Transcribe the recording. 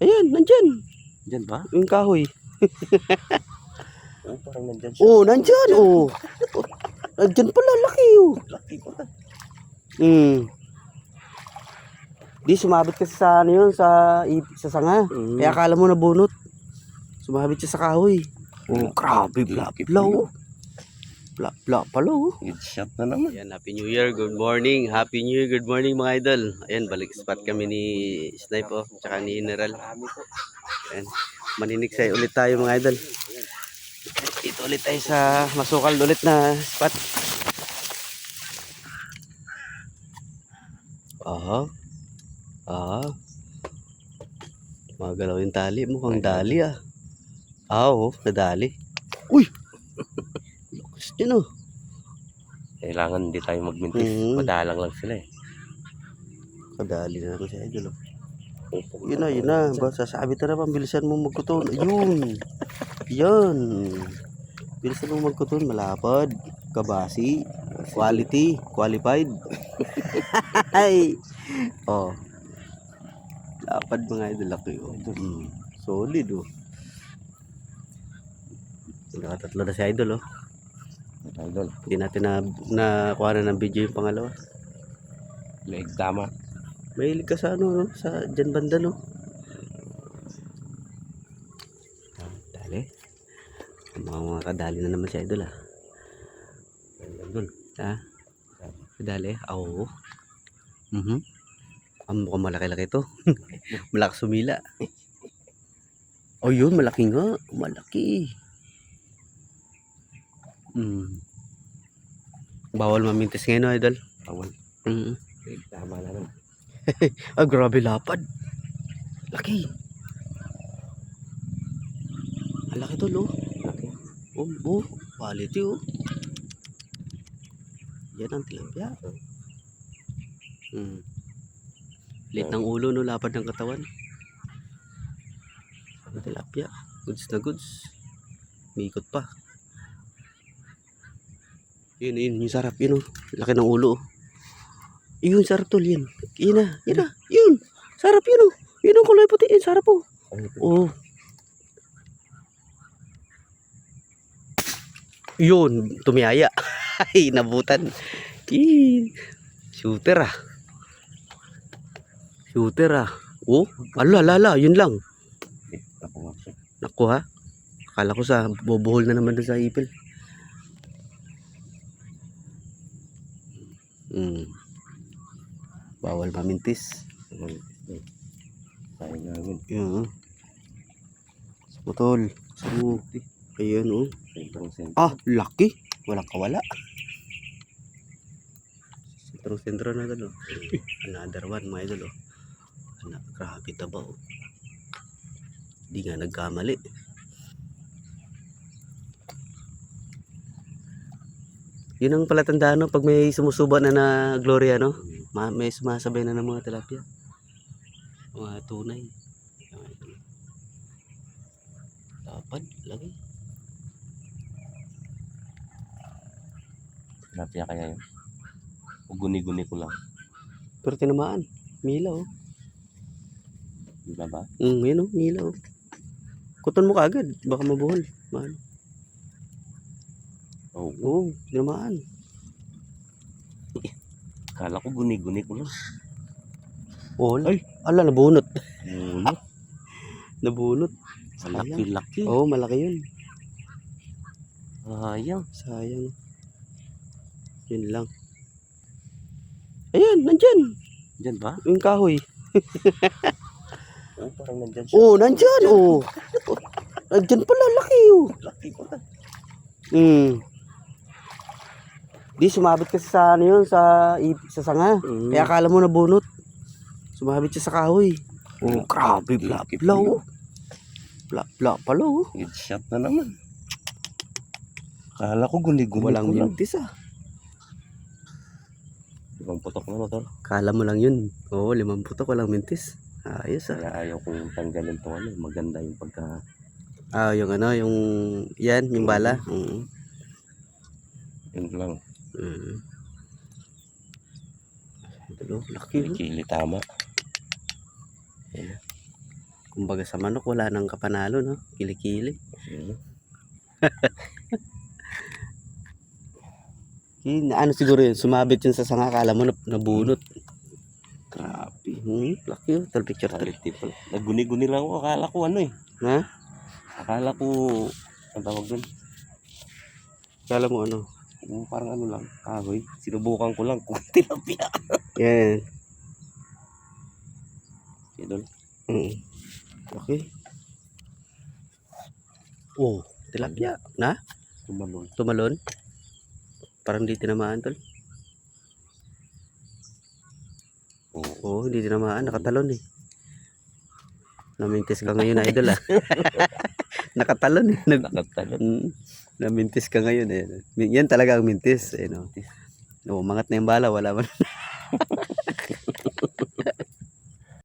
Ayan, nandyan. Diyan ba? Yung kahoy. Oh, parang nandyan siya. Oh, nandyan. Oh. Nandyan pala, laki oh. Laki pala. Di sumabit kasi sa ano yun, sa sanga. Kaya akala mo nabunot. Sumabit siya sa kahoy. Oh, grabe, bla oh. Bla pala oh. Good shot na naman. Ayan, Happy New Year, good morning. Happy New Year, good morning mga idol. Ayan, balik spot kami ni Snipe oh, tsaka ni General. Ayan, maniniksay ulit tayo mga idol. Ito ulit tayo sa masukal ulit na spot. Magalaw yung tali, mukhang dali ah. Oo, nadali. Uy! Lakas din oh. Kailangan hindi tayo magmintis. Madalang lang sila eh. Kadali na ako sa idol oh. Yun na. Ba, sasabi na naman, bilisan mo magkuton. Ayun. Yan. Bilisan mo magkuton, malapad. Kabasi. Quality. Qualified. Ay. Oh. Lapad mga idol, laki oh. Solid oh. Nakatatlo na si idol oh. Idol. Hindi natin na kuha na ng video yung pangalawa. Leeg tama. Mahilig ka sa ano no? Sa dyan banda no? Dali. Mga kadali na naman si idol ah. Idol. Ha? Kadali? Oo. Ang mukhang malaki-laki to. Malakas sumila. Oh yun, malaki nga. Malaki. Bawal mamintis ngayon no, idol? Bawal. Leeg tama na naman. Ah, grabe lapad. Laki. Ang laki to, lo. Laki. Oh, quality, oh. Yan ang tilapia. Lit ng ulo, no? Lapad ng katawan. Ang tilapia. Goods na goods. May ikot pa. Yun, yung sarap, yun, oh. Laki ng ulo, oh. Yun, sarap tol, yun. Yun na. Yun. Sarap yun, oh. Yun ang kulay puti, yun, sarap, oh. Oh. Yun, tumiyaya. Ay, nabutan. Shooter ah. Oh, ala, yun lang. Naku ha. Akala ko sa bobohol na naman doon sa ipil. Bawal mamintis. Sayang namin. Yan. Putol. So, ayan oh. Ah, laki. Walang kawala. Sentro na gano'n. Another one, mga idol oh. Grabe taba oh. Di nga nagkamali. Yun ang palatandaan no, pag may sumusuba na Gloria no. May sumasabay na ng mga tilapia. Mga tunay. Lapad, lagi. Tilapia kaya yun. Guni-guni ko lang. Pero tinamaan. Mila oh. Diba ba? Yun oh, mila oh. Kuton mo kaagad, baka mabuhol. Mahal. Oo, tinamaan. Kala ko guni-guni ko lang. Ay, ala, nabunot. Nabunot. Nabunot. Malaki-laki. Oo, malaki yun. Sayang. Yun lang. Ayan, nandyan. Diyan ba? Yung kahoy. Oh, parang nandyan siya. Oh, nandyan. Oh. Nandyan pala, laki oh. Laki pala. Di sumabit kasi sa ano yun, sa sanga. Kaya akala mo nabunot. Sumabit siya sa kahoy. Oh, grabe, bla oh. Bla pala oh. Good shot na naman. Kala ko guni-guni. Walang mintis ah. 5 putok na tol. Kala mo lang yun. Oo, 5 putok, walang mintis. Ayos ah. Kaya ayaw kong tanggalin to ano. Maganda yung pagka... Yung ano, yung... Yan, yung bala. Yun lang. Laki. Kili tama. Ayan. Kumbaga sa manok, wala nang kapanalo, no? Kilikili. Ano siguro yun, sumabit yun sa sanga, akala mo nabunot. Grabe. Laki yun, tal picture tal. Quality pala. Naguni-guni lang ako. Akala ko ano eh. Ha? Akala ko, ang tawag dun, Akala mo ano? yung parang ano lang, kahoy. Sinubukan ko lang kung tilapia. Yan. Idol. Okay. Oh, tilapia. Na? Tumalon. Tumalon? Parang di tinamaan, tol. Oo. Hindi tinamaan. Nakatalon eh. Namintis ka ngayon, idol ah. Nakatalon eh. Nakatalon. Namintis ka ngayon eh. Yan talaga ang mintis. Eh, no? Umangat na yung bala. Wala man.